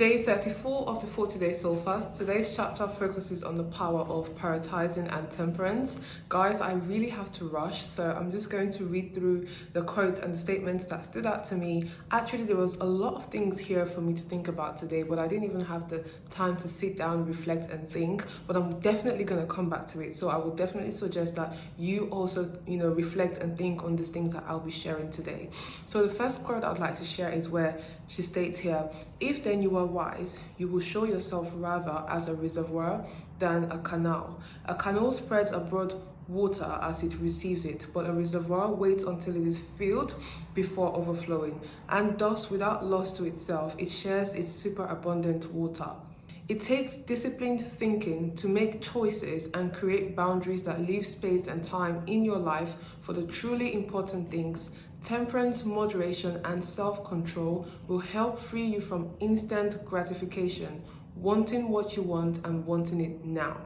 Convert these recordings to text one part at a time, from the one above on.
Day 34 of the 40-day soul fast. Today's chapter focuses on the power of prioritizing and temperance. Guys, I really have to rush, so I'm just going to read through the quotes and the statements that stood out to me. Actually, there was a lot of things here for me to think about today, but I didn't even have the time to sit down, reflect and think, but I'm definitely going to come back to it. So I will definitely suggest that you also, reflect and think on these things that I'll be sharing today. So the first quote I'd like to share is where she states here, "If then you are wise, you will show yourself rather as a reservoir than a canal. A canal spreads abroad water as it receives it, but a reservoir waits until it is filled before overflowing, and thus without loss to itself, it shares its superabundant water." It takes disciplined thinking to make choices and create boundaries that leave space and time in your life for the truly important things. Temperance, moderation, and self-control will help free you from instant gratification, wanting what you want and wanting it now.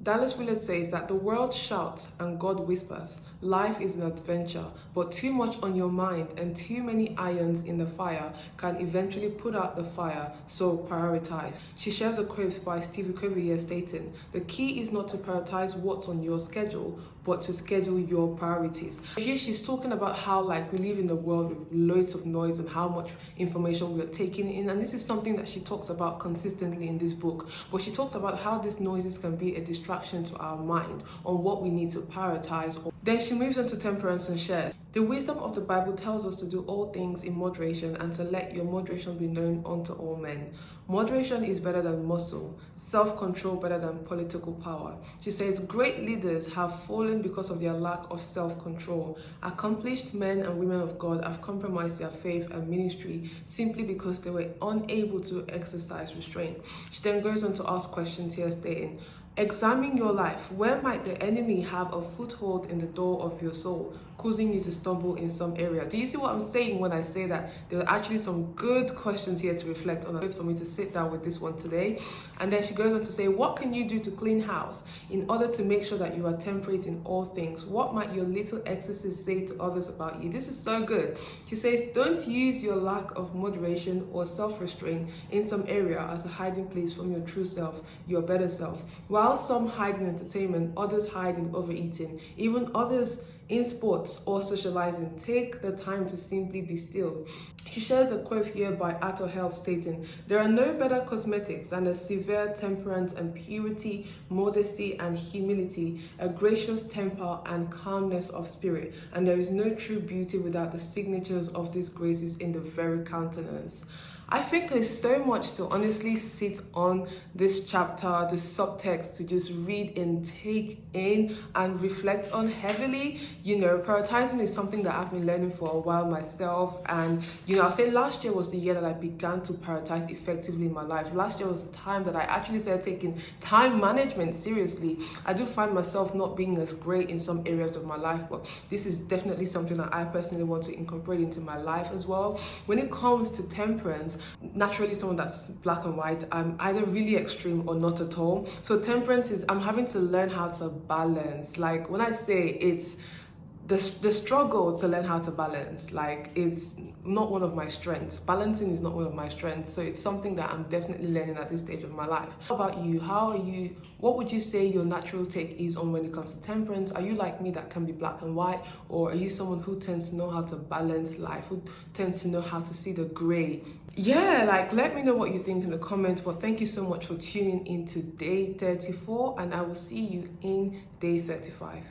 Dallas Willard says that the world shouts and God whispers. Life is an adventure, but too much on your mind and too many irons in the fire can eventually put out the fire, so prioritize. She shares a quote by Stevie Covey here stating, "The key is not to prioritize what's on your schedule, but to schedule your priorities." Here she's talking about how we live in a world with loads of noise and how much information we're taking in, and this is something that she talks about consistently in this book. But she talks about how these noises can be a distraction to our mind on what we need to prioritize. Then she moves on to temperance and shares, "The wisdom of the Bible tells us to do all things in moderation and to let your moderation be known unto all men. Moderation is better than muscle, self-control better than political power." She says, "Great leaders have fallen because of their lack of self-control. Accomplished men and women of God have compromised their faith and ministry simply because they were unable to exercise restraint." She then goes on to ask questions here stating, "Examine your life. Where might the enemy have a foothold in the door of your soul, causing you to stumble in some area?" Do you see what I'm saying when I say that there are actually some good questions here to reflect on? Good for me to sit down with this one today. And then she goes on to say, "What can you do to clean house in order to make sure that you are temperate in all things? What might your little excesses say to others about you?" This is so good. She says, "Don't use your lack of moderation or self-restraint in some area as a hiding place from your true self, your better self. While some hide in entertainment, others hide in overeating, even others in sports or socializing. Take the time to simply be still." She shares a quote here by Arthur Health stating, "There are no better cosmetics than a severe temperance and purity, modesty and humility, a gracious temper and calmness of spirit, and there is no true beauty without the signatures of these graces in the very countenance." I think there's so much to honestly sit on this chapter, this subtext to just read and take in and reflect on heavily. Prioritizing is something that I've been learning for a while myself. And, I'll say last year was the year that I began to prioritize effectively in my life. Last year was the time that I actually started taking time management seriously. I do find myself not being as great in some areas of my life, but this is definitely something that I personally want to incorporate into my life as well. When it comes to temperance, naturally someone that's black and white, I'm either really extreme or not at all. So temperance is, I'm having to learn how to balance. When I say it's the struggle to learn how to balance, it's not one of my strengths. Balancing is not one of my strengths. So it's something that I'm definitely learning at this stage of my life. How about you? What would you say your natural take is on when it comes to temperance? Are you like me that can be black and white? Or are you someone who tends to know how to balance life, who tends to know how to see the gray? Yeah, let me know what you think in the comments. But thank you so much for tuning in to day 34, and I will see you in day 35.